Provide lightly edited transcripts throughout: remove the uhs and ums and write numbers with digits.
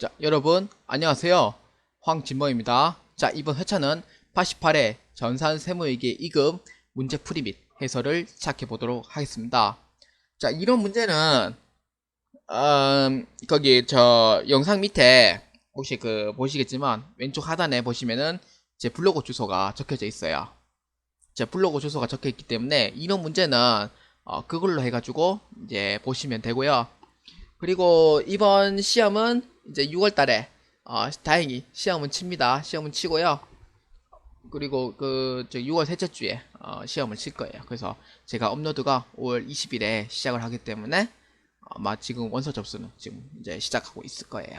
자, 여러분, 안녕하세요. 황진모입니다. 자, 이번 회차는 88회 전산세무회계 2급 문제풀이 및 해설을 시작해 보도록 하겠습니다. 자, 이런 문제는, 거기, 영상 밑에, 혹시 보시겠지만, 왼쪽 하단에 보시면은, 제 블로그 주소가 적혀져 있어요. 제 블로그 주소가 적혀 있기 때문에, 이런 문제는, 그걸로 해가지고, 이제 보시면 되고요. 그리고 이번 시험은 이제 6월 달에 다행히 시험은 칩니다. 시험은 치고요. 그리고 6월 셋째 주에 시험을 칠 거예요. 그래서 제가 업로드가 5월 20일에 시작을 하기 때문에 아마 지금 원서 접수는 지금 이제 시작하고 있을 거예요.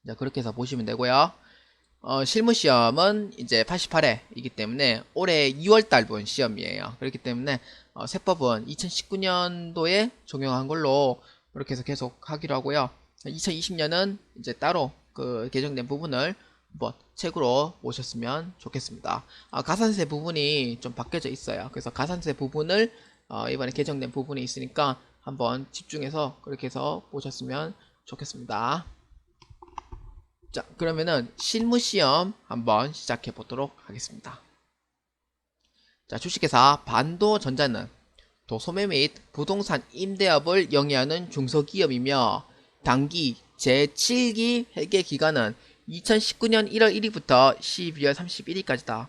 자, 그렇게 해서 보시면 되고요. 실무 시험은 이제 88회이기 때문에 올해 2월 달 본 시험이에요. 그렇기 때문에 세법은 2019년도에 적용한 걸로 그렇게 해서 계속 하기로 하고요. 2020년은 이제 따로 그 개정된 부분을 한번 책으로 보셨으면 좋겠습니다. 가산세 부분이 좀 바뀌어져 있어요. 그래서 가산세 부분을 이번에 개정된 부분이 있으니까 한번 집중해서 그렇게 해서 보셨으면 좋겠습니다. 자, 그러면은 실무시험 한번 시작해 보도록 하겠습니다. 자, 주식회사 반도전자는 도소매 및 부동산 임대업을 영위하는 중소기업이며 당기 제7기 회계기간은 2019년 1월 1일부터 12월 31일까지다.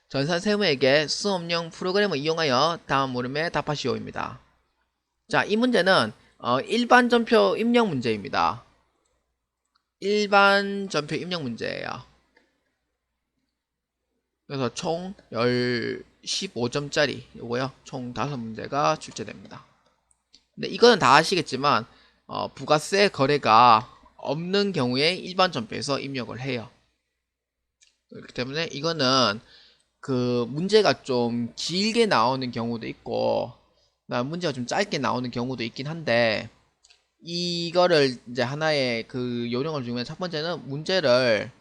전산세무회계 수업용 프로그램을 이용하여 다음 물음에 답하시오입니다. 자, 이 문제는 일반 전표 입력 문제입니다. 일반 전표 입력 문제예요. 그래서 총 15점짜리 이거요. 총 5문제가 출제됩니다. 근데 이거는 다 아시겠지만 부가세 거래가 없는 경우에 일반 전표에서 입력을 해요. 그렇기 때문에 이거는 그 문제가 좀 길게 나오는 경우도 있고 문제가 좀 짧게 나오는 경우도 있긴 한데 이거를 이제 하나의 그 요령을 주면 첫 번째는 문제를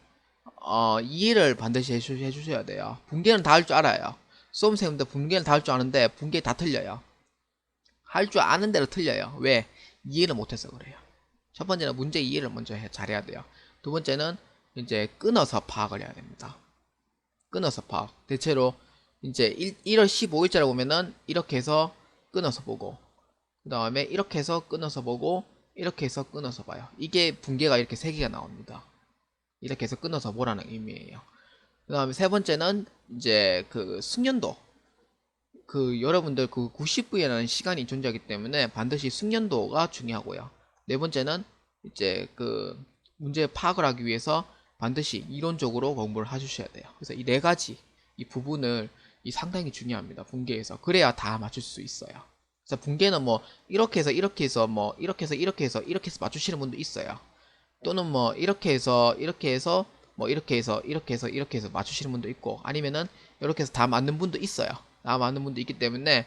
이해를 반드시 해주셔야 돼요. 분계는 다 할 줄 알아요. 수험생님들 분계는 다 할 줄 아는데 분계 다 틀려요. 할 줄 아는 대로 틀려요. 왜? 이해를 못해서 그래요. 첫 번째는 문제 이해를 먼저 잘해야 돼요. 두 번째는 이제 끊어서 파악을 해야 됩니다. 끊어서 파악. 대체로 이제 1월 15일자라고 보면은 이렇게 해서 끊어서 보고 그 다음에 이렇게 해서 끊어서 보고 이렇게 해서 끊어서 봐요. 이게 분계가 이렇게 3개가 나옵니다. 이렇게 해서 끊어서 보라는 의미예요. 그 다음에 세 번째는 이제 그 숙련도. 그 여러분들 그 90분이라는 시간이 존재하기 때문에 반드시 숙련도가 중요하고요. 네 번째는 이제 그 문제 파악을 하기 위해서 반드시 이론적으로 공부를 해주셔야 돼요. 그래서 이 네 가지 이 부분을 상당히 중요합니다. 분계에서 그래야 다 맞출 수 있어요. 그래서 분계는 뭐 이렇게 해서 이렇게 해서 뭐 이렇게 해서 이렇게 해서 이렇게 해서 맞추시는 분도 있어요. 또는 뭐 이렇게 해서 이렇게 해서 뭐 이렇게 해서 이렇게 해서 이렇게 해서 맞추시는 분도 있고 아니면은 이렇게 해서 다 맞는 분도 있어요. 다 맞는 분도 있기 때문에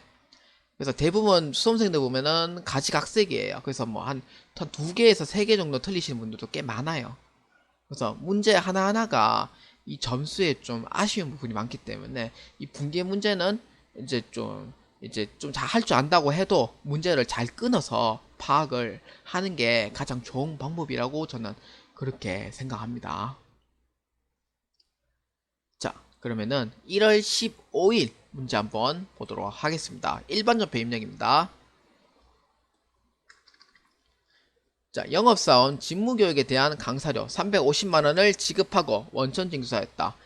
그래서 대부분 수험생들 보면은 가지각색이에요. 그래서 뭐 한 2개에서 3개 정도 틀리시는 분들도 꽤 많아요. 그래서 문제 하나하나가 이 점수에 좀 아쉬운 부분이 많기 때문에 이 분계 문제는 이제 좀 잘 할 줄 안다고 해도 문제를 잘 끊어서 파악을 하는 게 가장 좋은 방법이라고 저는 그렇게 생각합니다. 자, 그러면은 1월 15일 문제 한번 보도록 하겠습니다. 일반 전표 입력입니다. 자, 영업사원 직무교육에 대한 강사료 350만원을 지급하고 원천징수하였다.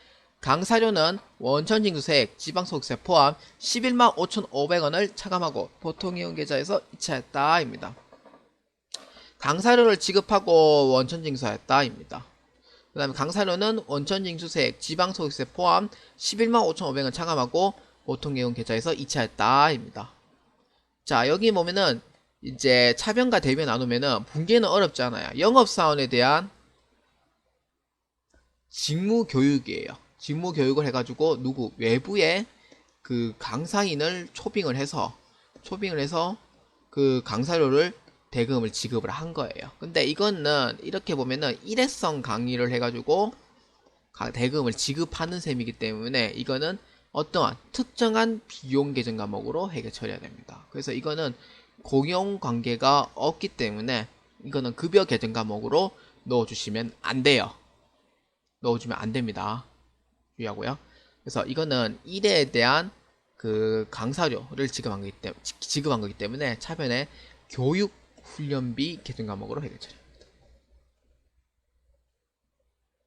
강사료는 원천징수세액, 지방소득세 포함 11만 5,500원을 차감하고 보통이용계좌에서 이체했다 입니다. 강사료를 지급하고 원천징수하였다 입니다. 그 다음에 강사료는 원천징수세액, 지방소득세 포함 11만 5,500원 차감하고 보통이용계좌에서 이체했다 입니다. 자, 여기 보면은 이제 차변과 대변 나누면은 분계는 어렵지 않아요. 영업사원에 대한 직무교육이에요. 직무교육을 해가지고 외부에 그 강사인을 초빙을 해서 그 강사료를 대금을 지급을 한 거예요. 근데 이거는 이렇게 보면은 일회성 강의를 해가지고 대금을 지급하는 셈이기 때문에 이거는 어떠한 특정한 비용 계정 과목으로 해결 처리해야 됩니다. 그래서 이거는 공용 관계가 없기 때문에 이거는 급여 계정 과목으로 넣어주시면 안 돼요. 넣어주면 안 됩니다. 주의하고요. 그래서 이거는 1회에 대한 그 강사료를 지급한 거기 때문에 차변에 교육 훈련비 개정 과목으로 회계 처리합니다.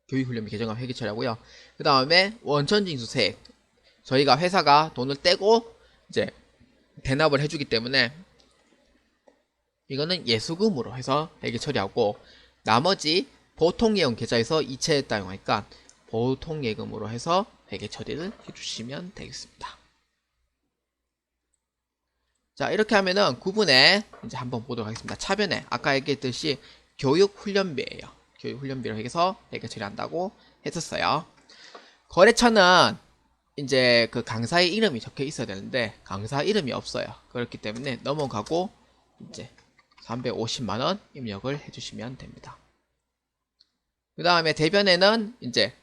교육 훈련비 개정하면 회계 처리하고요. 그 다음에 원천징수세액. 저희가 회사가 돈을 떼고 이제 대납을 해주기 때문에 이거는 예수금으로 해서 회계 처리하고, 나머지 보통예금 계좌에서 이체했다 하니까 보통예금으로 해서 회계 처리를 해주시면 되겠습니다. 자, 이렇게 하면은 구분에 이제 한번 보도록 하겠습니다. 차변에 아까 얘기했듯이 교육훈련비예요. 교육훈련비로 해서 회계 처리한다고 했었어요. 거래처는 이제 그 강사의 이름이 적혀 있어야 되는데 강사 이름이 없어요. 그렇기 때문에 넘어가고 이제 350만원 입력을 해주시면 됩니다. 그 다음에 대변에는 이제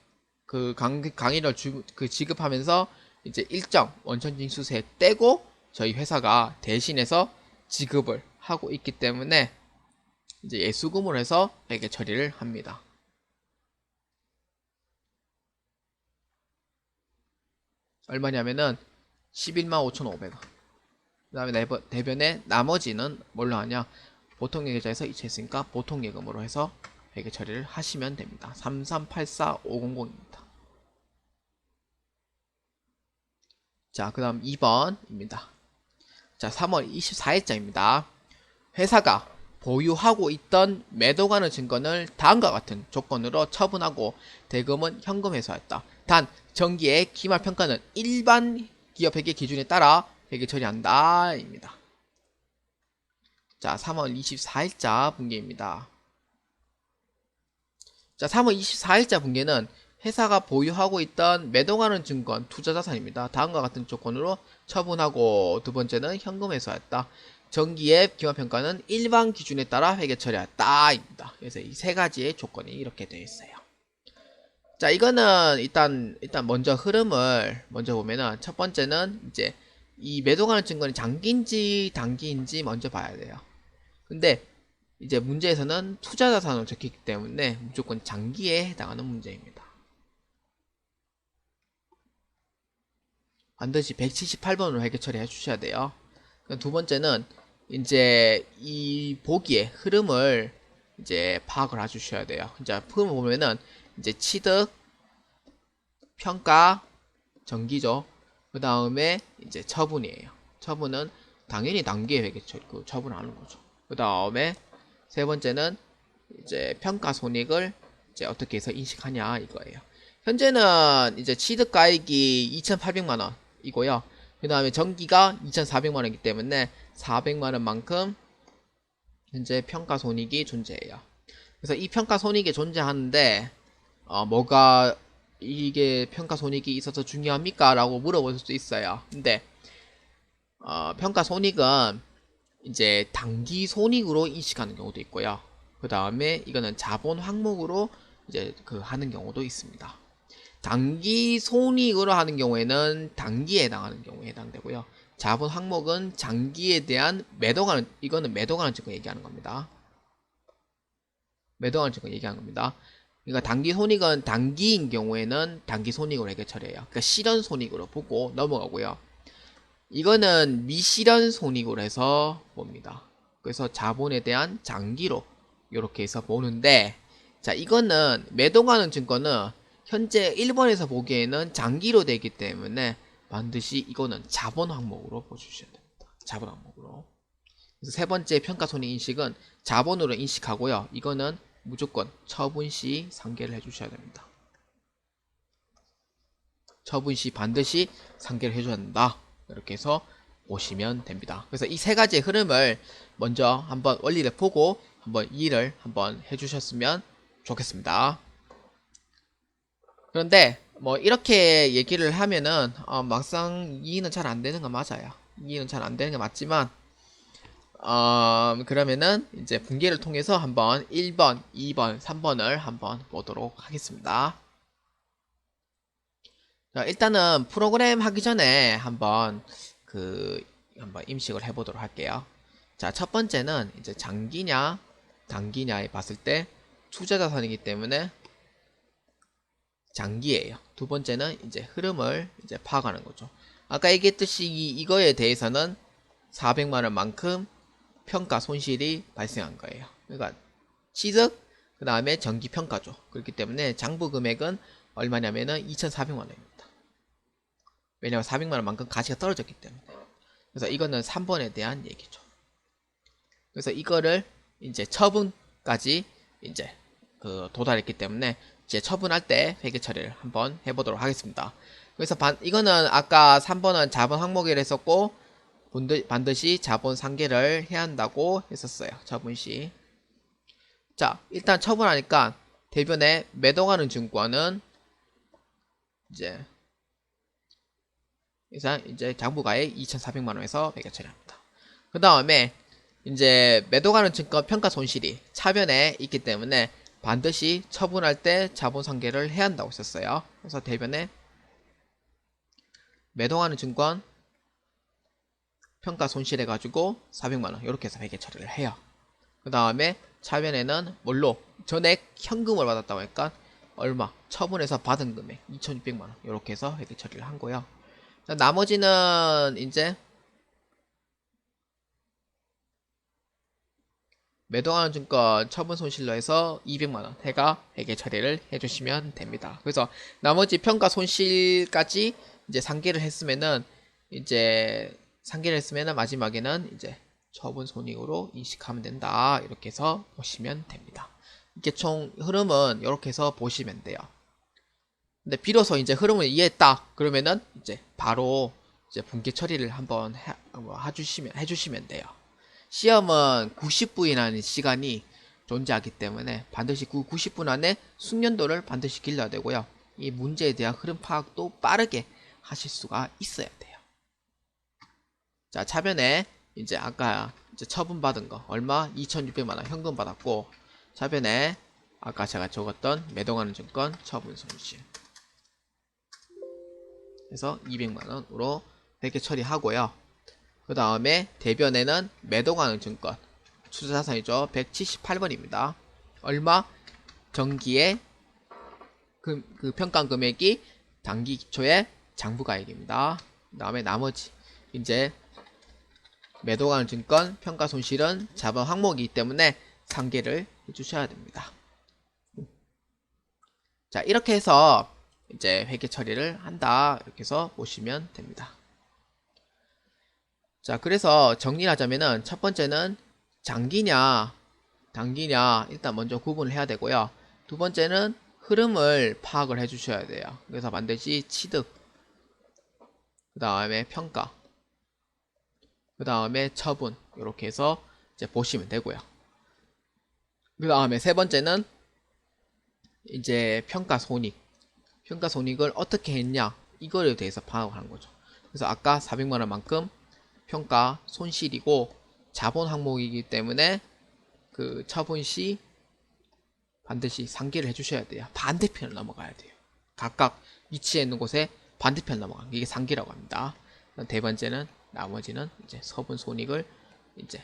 그 강의를 지급하면서 이제 일정 원천징수세액 떼고 저희 회사가 대신해서 지급을 하고 있기 때문에 이제 예수금으로 해서 회계 처리를 합니다. 얼마냐면은 11만 5,500원. 그 다음에 대변에 나머지는 뭘로 하냐, 보통예계좌에서 이체했으니까 보통예금으로 해서 회계 처리를 하시면 됩니다. 3384500입니다. 자, 그 다음 2번입니다. 자, 3월 24일자입니다. 회사가 보유하고 있던 매도 가능 증권을 다음과 같은 조건으로 처분하고 대금은 현금 회수하였다. 단 정기의 기말평가는 일반 기업 회계 기준에 따라 회계 처리한다 입니다. 자, 3월 24일자 분기입니다. 자, 3월 24일자 분기는 회사가 보유하고 있던 매도 가능 증권 투자자산입니다. 다음과 같은 조건으로 처분하고, 두 번째는 현금 회수하였다. 정기의 기말평가는 일반 기준에 따라 회계 처리하였다 입니다. 그래서 이 세 가지의 조건이 이렇게 되어 있어요. 자, 이거는 일단 먼저 흐름을 먼저 보면은, 첫 번째는 이제 이 매도 가능 증권이 장기인지 단기인지 먼저 봐야 돼요. 근데 이제 문제에서는 투자자산으로 적혔기 때문에 무조건 장기에 해당하는 문제입니다. 반드시 178번으로 회계 처리해 주셔야 돼요. 두 번째는 이제 이 보기의 흐름을 이제 파악을 해주셔야 돼요. 이제 흐름을 보면은 이제 취득, 평가, 정기죠. 그 다음에 이제 처분이에요. 처분은 당연히 단기에 회계 처분하는 거죠. 그 다음에 세 번째는 이제 평가 손익을 이제 어떻게 해서 인식하냐 이거예요. 현재는 이제 취득가액이 2,800만원 이고요. 그 다음에 정기가 2,400만원이기 때문에 400만원만큼 현재 평가 손익이 존재해요. 그래서 이 평가 손익이 존재하는데 뭐가 이게 평가 손익이 있어서 중요합니까? 라고 물어볼 수도 있어요. 근데 평가 손익은 이제 단기 손익으로 인식하는 경우도 있고요. 그 다음에 이거는 자본 항목으로 이제 하는 경우도 있습니다. 단기 손익으로 하는 경우에는 단기에 해당하는 경우에 해당되고요. 자본 항목은 장기에 대한 이거는 매도 가능 증권 얘기하는 겁니다. 매도 가능 증권 얘기하는 겁니다. 그러니까 단기 손익은 단기인 경우에는 단기 손익으로 회계 처리해요. 그러니까 실현 손익으로 보고 넘어가고요. 이거는 미실현 손익으로 해서 봅니다. 그래서 자본에 대한 장기로 이렇게 해서 보는데, 자, 이거는 매도 가능 증권은 현재 1번에서 보기에는 장기로 되기 때문에 반드시 이거는 자본 항목으로 보셔야 됩니다. 자본 항목으로. 그래서 세 번째 평가 손익 인식은 자본으로 인식하고요. 이거는 무조건 처분 시 상계를 해주셔야 됩니다. 처분 시 반드시 상계를 해줘야 된다. 이렇게 해서 보시면 됩니다. 그래서 이 세 가지의 흐름을 먼저 한번 원리를 보고 한번 이해를 한번 해주셨으면 좋겠습니다. 그런데 뭐 이렇게 얘기를 하면은 막상 이해는 잘 안 되는 건 맞아요. 이해는 잘 안 되는 게 맞지만 그러면은 이제 분기를 통해서 한번 1번, 2번, 3번을 한번 보도록 하겠습니다. 자, 일단은 프로그램 하기 전에 한번 한번 임식을 해보도록 할게요. 자, 첫 번째는 이제 장기냐 단기냐에 봤을 때 투자자산이기 때문에 장기예요. 두 번째는 이제 흐름을 이제 파악하는 거죠. 아까 얘기했듯이 이거에 대해서는 400만 원만큼 평가 손실이 발생한 거예요. 그러니까 취득, 그 다음에 정기 평가죠. 그렇기 때문에 장부 금액은 얼마냐면은 2,400만 원입니다. 왜냐면 400만 원만큼 가치가 떨어졌기 때문에. 그래서 이거는 3번에 대한 얘기죠. 그래서 이거를 이제 처분까지 이제 도달했기 때문에 이제 처분할 때 회계 처리를 한번 해보도록 하겠습니다. 그래서 이거는 아까 3번은 자본 항목이라 했었고 반드시 자본 상계를 해야 한다고 했었어요. 처분 시. 자, 일단 처분하니까 대변에 매도가는 증권은 이제 장부가액 2,400만 원에서 회계 처리합니다. 그 다음에 이제 매도가는 증권 평가 손실이 차변에 있기 때문에 반드시 처분할 때 자본 상계를 해야 한다고 했었어요. 그래서 대변에 매도가는 증권 평가 손실해 가지고 400만 원 이렇게 해서 회계 처리를 해요. 그 다음에 차변에는 뭘로 전액 현금을 받았다고 하니까 얼마 처분해서 받은 금액 2,600만 원 이렇게 해서 회계 처리를 한 거예요. 자, 나머지는 이제 매도하는 증권 처분 손실로 해서 200만원 해가 회계 처리를 해주시면 됩니다. 그래서 나머지 평가 손실까지 이제 상계를 했으면은 마지막에는 이제 처분 손익으로 인식하면 된다. 이렇게 해서 보시면 됩니다. 이게 총 흐름은 이렇게 해서 보시면 돼요. 근데 비로소 이제 흐름을 이해했다. 그러면은 이제 바로 이제 분기 처리를 한번 해주시면 돼요. 시험은 90분이라는 시간이 존재하기 때문에 반드시 그 90분 안에 숙련도를 반드시 길러야 되고요. 이 문제에 대한 흐름 파악도 빠르게 하실 수가 있어야 돼요. 자, 차변에 이제 아까 이제 처분받은 거 얼마? 2,600만 원 현금 받았고, 차변에 아까 제가 적었던 매도가는 증권 처분 손실 그래서 200만 원으로 회계 처리하고요. 그 다음에 대변에는 매도가능 증권 투자자산이죠. 178번입니다. 얼마? 정기의 그 평가 금액이 단기 기초의 장부가액입니다. 그 다음에 나머지 이제 매도가능 증권 평가 손실은 자본 항목이기 때문에 상계를 해주셔야 됩니다. 자, 이렇게 해서 이제 회계 처리를 한다. 이렇게 해서 보시면 됩니다. 자, 그래서 정리를 하자면은 첫 번째는 장기냐 단기냐 일단 먼저 구분을 해야 되고요. 두 번째는 흐름을 파악을 해 주셔야 돼요. 그래서 반드시 취득, 그 다음에 평가, 그 다음에 처분 이렇게 해서 이제 보시면 되고요. 그 다음에 세 번째는 이제 평가 손익을 어떻게 했냐 이거에 대해서 파악을 하는 거죠. 그래서 아까 400만 원만큼 평가 손실이고 자본 항목이기 때문에 그 처분 시 반드시 상기를 해주셔야 돼요. 반대편을 넘어가야 돼요. 각각 위치해 있는 곳에 반대편 넘어가는 게 이게 상기라고 합니다. 대번째는 나머지는 이제 처분 손익을 이제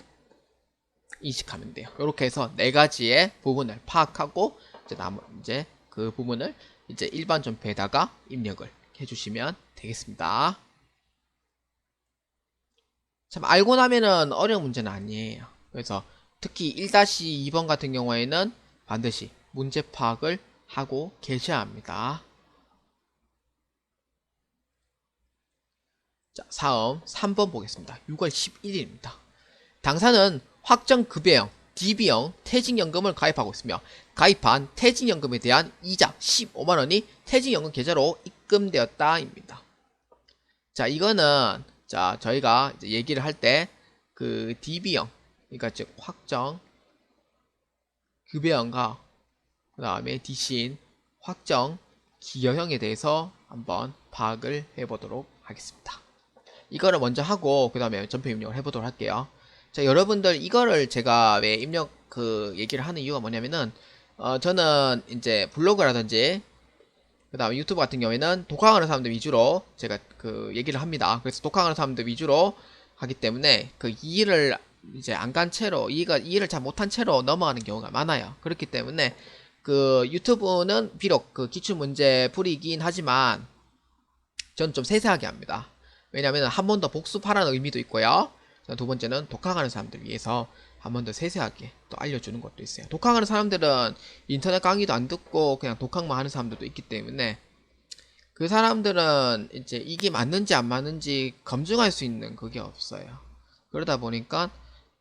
인식하면 돼요. 이렇게 해서 네 가지의 부분을 파악하고 이제 그 부분을 이제 일반 전표에다가 입력을 해주시면 되겠습니다. 참 알고 나면은 어려운 문제는 아니에요. 그래서 특히 1-2번 같은 경우에는 반드시 문제 파악을 하고 계셔야 합니다. 자, 다음 3번 보겠습니다. 6월 11일입니다. 당사는 확정급여형, DB형 퇴직연금을 가입하고 있으며 가입한 퇴직연금에 대한 이자 15만원이 퇴직연금 계좌로 입금되었다입니다. 자, 이거는 자, 저희가 이제 얘기를 할 때 그 DB형, 그러니까 즉 확정 급여형과 그 다음에 DC인 확정 기여형에 대해서 한번 파악을 해보도록 하겠습니다. 이거를 먼저 하고 그 다음에 전표 입력을 해보도록 할게요. 자, 여러분들 이거를 제가 왜 입력 얘기를 하는 이유가 뭐냐면은 저는 이제 블로그라든지 그 다음에 유튜브 같은 경우에는 독학하는 사람들 위주로 제가 얘기를 합니다. 그래서 독학하는 사람들 위주로 하기 때문에 이 일을 이제 안 간 채로 이해를 잘 못한 채로 넘어가는 경우가 많아요. 그렇기 때문에 그 유튜브는 비록 그 기출문제 풀이긴 하지만 저는 좀 세세하게 합니다. 왜냐하면 한 번 더 복습하라는 의미도 있고요. 두 번째는 독학하는 사람들 위해서 한 번 더 세세하게 또 알려주는 것도 있어요. 독학하는 사람들은 인터넷 강의도 안 듣고 그냥 독학만 하는 사람들도 있기 때문에 그 사람들은 이제 이게 맞는지 안 맞는지 검증할 수 있는 그게 없어요. 그러다 보니까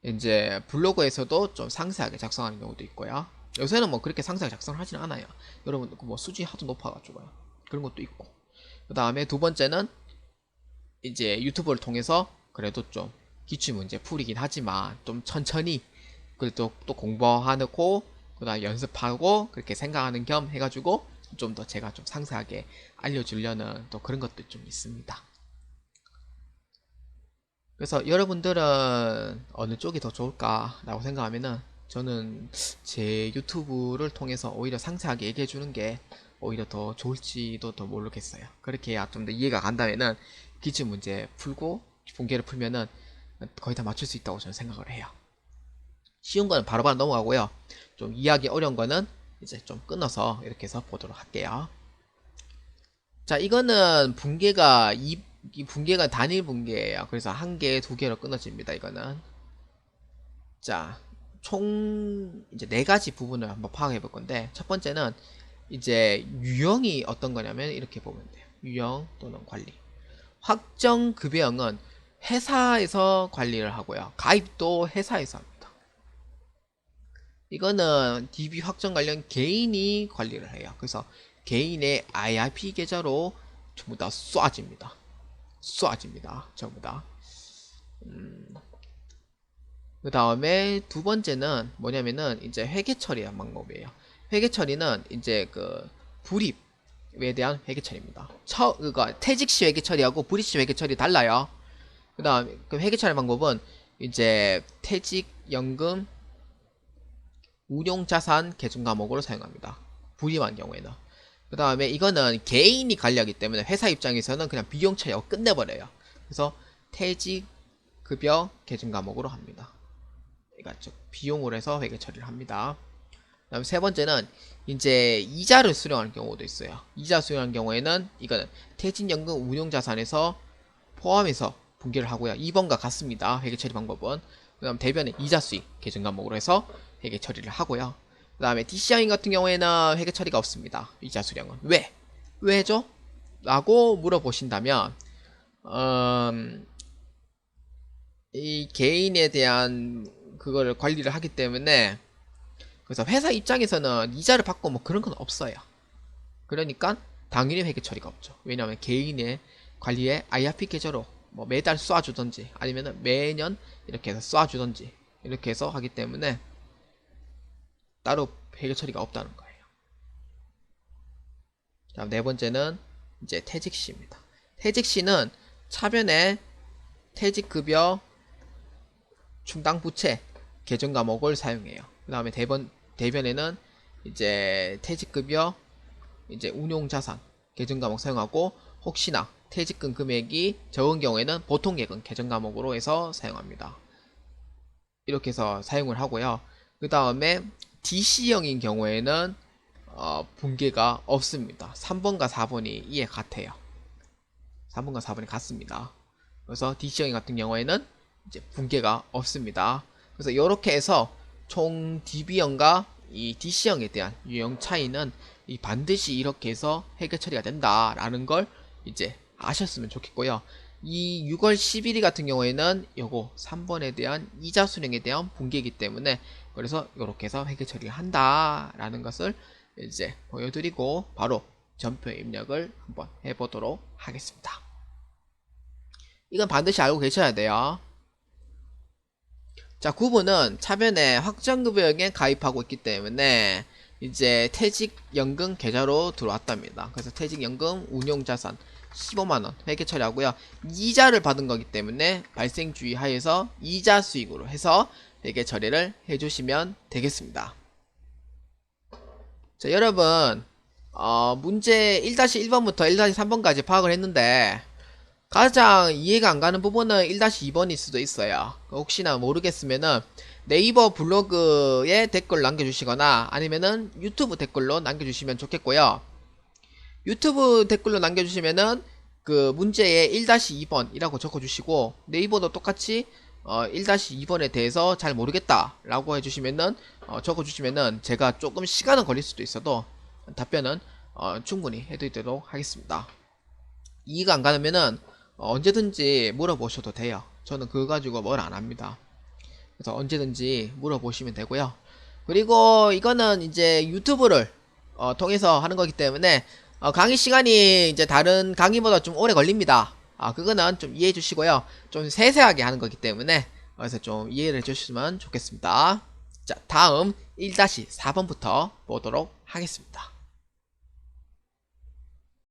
이제 블로그에서도 좀 상세하게 작성하는 경우도 있고요. 요새는 뭐 그렇게 상세하게 작성을 하지는 않아요. 여러분 뭐 수준이 하도 높아가지고요. 그런 것도 있고. 그 다음에 두 번째는 이제 유튜브를 통해서 그래도 좀 기출문제 풀이긴 하지만 좀 천천히 그래도 또 공부하고 그 다음 연습하고 그렇게 생각하는 겸 해가지고 좀 더 제가 좀 상세하게 알려주려는 또 그런 것도 좀 있습니다. 그래서 여러분들은 어느 쪽이 더 좋을까 라고 생각하면은 저는 제 유튜브를 통해서 오히려 상세하게 얘기해 주는 게 오히려 더 좋을지도 더 모르겠어요. 그렇게 해야 좀 더 이해가 간다면은 기출 문제 풀고 분계를 풀면은 거의 다 맞출 수 있다고 저는 생각을 해요. 쉬운 거는 바로바로 넘어가고요. 좀 이해하기 어려운 거는 이제 좀 끊어서 이렇게 해서 보도록 할게요. 자, 이거는 분계가 이 분계가 단일 분계예요. 그래서 한 개, 두 개로 끊어집니다. 이거는. 자, 총 이제 네 가지 부분을 한번 파악해 볼 건데 첫 번째는 이제 유형이 어떤 거냐면 이렇게 보면 돼요. 유형 또는 관리. 확정 급여형은 회사에서 관리를 하고요. 가입도 회사에서 합니다. 이거는 DB 확정 관련 개인이 관리를 해요. 그래서 개인의 IRP 계좌로 전부 다 쏴집니다. 쏴집니다. 전부 다. 그 다음에 두 번째는 뭐냐면은 이제 회계 처리하는 방법이에요. 회계 처리는 이제 그 불입에 대한 회계 처리입니다. 그니까 퇴직 시 회계 처리하고 불입 시 회계 처리 달라요. 그 다음 그 회계 처리 방법은 이제 퇴직연금 운용자산 계정 과목으로 사용합니다. 불입한 경우에는. 그 다음에 이거는 개인이 관리하기 때문에 회사 입장에서는 그냥 비용 처리하고 끝내버려요. 그래서 퇴직급여 계정 과목으로 합니다. 그러니까 비용으로 해서 회계 처리를 합니다. 그 다음에 세 번째는 이제 이자를 수령하는 경우도 있어요. 이자 수령하는 경우에는 이거는 퇴직연금 운용자산에서 포함해서 분기를 하고요. 2번과 같습니다. 회계 처리 방법은. 그 다음 대변에 이자 수익 계정 과목으로 해서 회계 처리를 하고요. 그 다음에 DC형인 같은 경우에는 회계 처리가 없습니다. 이자 수령은. 왜? 왜죠? 라고 물어보신다면 이 개인에 대한 그거를 관리를 하기 때문에 그래서 회사 입장에서는 이자를 받고 뭐 그런 건 없어요. 그러니까 당연히 회계 처리가 없죠. 왜냐하면 개인의 관리에 IRP 계좌로 뭐 매달 쏴주던지 아니면 매년 이렇게 해서 쏴주던지 이렇게 해서 하기 때문에 따로 회계 처리가 없다는 거예요. 다음 네 번째는 이제 퇴직시입니다. 퇴직시는 차변에 퇴직급여 충당부채 계정 과목을 사용해요. 그 다음에 대변에는 이제 퇴직급여 이제 운용자산 계정 과목 사용하고 혹시나 퇴직금 금액이 적은 경우에는 보통예금 계정 과목으로 해서 사용합니다. 이렇게 해서 사용을 하고요. 그 다음에 DC형인 경우에는 분계가 없습니다. 3번과 4번이 이해 같아요. 3번과 4번이 같습니다. 그래서 DC형 같은 경우에는 이제 분계가 없습니다. 그래서 이렇게 해서 총 DB형과 이 DC형에 대한 유형 차이는 반드시 이렇게 해서 해결 처리가 된다라는 걸 이제 아셨으면 좋겠고요. 이 6월 11일 같은 경우에는 요거 3번에 대한 이자 수령에 대한 분계이기 때문에 그래서 이렇게 해서 회계 처리를 한다라는 것을 이제 보여드리고 바로 전표 입력을 한번 해보도록 하겠습니다. 이건 반드시 알고 계셔야 돼요. 자, 9번은 차변에 확정급여에 가입하고 있기 때문에 이제 퇴직연금 계좌로 들어왔답니다. 그래서 퇴직연금 운용자산 15만원 회계 처리하고요. 이자를 받은 거기 때문에 발생주의 하에서 이자 수익으로 해서 회계 처리를 해주시면 되겠습니다. 자, 여러분 문제 1-1번부터 1-3번까지 파악을 했는데 가장 이해가 안 가는 부분은 1-2번일 수도 있어요. 혹시나 모르겠으면은 네이버 블로그에 댓글 남겨주시거나 아니면은 유튜브 댓글로 남겨주시면 좋겠고요. 유튜브 댓글로 남겨주시면은 그 문제에 1-2번이라고 적어주시고, 네이버도 똑같이 1-2번에 대해서 잘 모르겠다 라고 해주시면은 적어주시면은 제가 조금 시간은 걸릴 수도 있어도 답변은 충분히 해드리도록 하겠습니다. 이해가 안 가면은 언제든지 물어보셔도 돼요. 저는 그거 가지고 뭘 안 합니다. 그래서 언제든지 물어보시면 되고요. 그리고 이거는 이제 유튜브를 통해서 하는 거기 때문에 강의 시간이 이제 다른 강의보다 좀 오래 걸립니다. 그거는 좀 이해해 주시고요. 좀 세세하게 하는 거기 때문에 그래서 좀 이해를 해 주시면 좋겠습니다. 자, 다음 1-4번부터 보도록 하겠습니다.